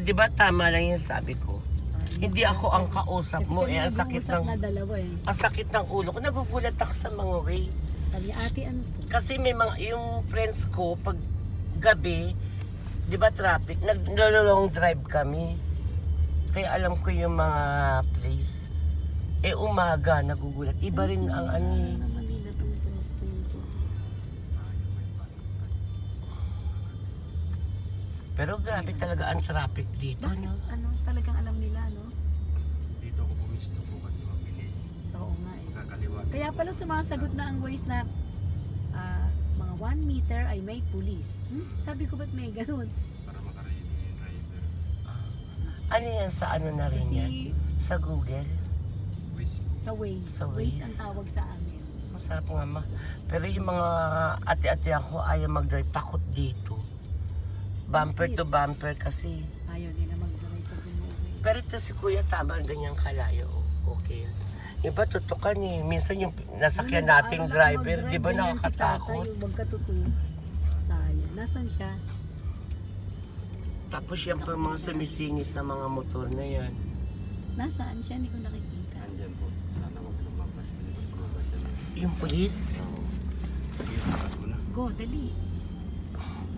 di ba tama lang yung sabi ko? Hindi ako ang kausap mo, Kasi ang sakit ng na dalawa eh. ang sakit ng ulo ko. Nagugulat ako sa mga way. Sabi niya, ate ano to? Kasi may mga yung friends ko pag gabi, di ba traffic, nag-long drive kami. Kaya alam ko yung mga place. Eh umaga nagugulat. Iba rin ang ano eh. Manila tong pwesto nito. Pero grabe talaga ang traffic dito, Bakit? no? Ano, talagang alam nila, no? Dito ako pumisto po kasi mabilis. Oo nga eh. Kakaliwa. Kaya pala sumasagot na ang ways na mga 1 meter ay may pulis. Sabi ko ba't may ganun? Para makaready yung driver. Ano yan sa ano na rin yan? Kasi Sa Google? Wish po. sa ways. Sa Ways Waze. ang tawag sa amin. Masarap nga ma. Pero yung mga ate-ate ako ayaw mag-drive. Takot dito. Bumper to bumper kasi. Ayaw nila mag-drive pag umuwi. Pero ito si Kuya tama ang ganyang kalayo. Okay yan. Yung ba tutukan eh. Minsan yung nasakyan nating driver, di ba nakakatakot? Yung magkatutuo. Sayang. Nasaan siya? Tapos yan pa mga sumisingit na mga motor na yan. Nasaan siya? Hindi ko nakikita. Andyan po. Sana wag lumabas kasi pag lumabas yan. Yung police? Iiwasan mo na. Go, dali.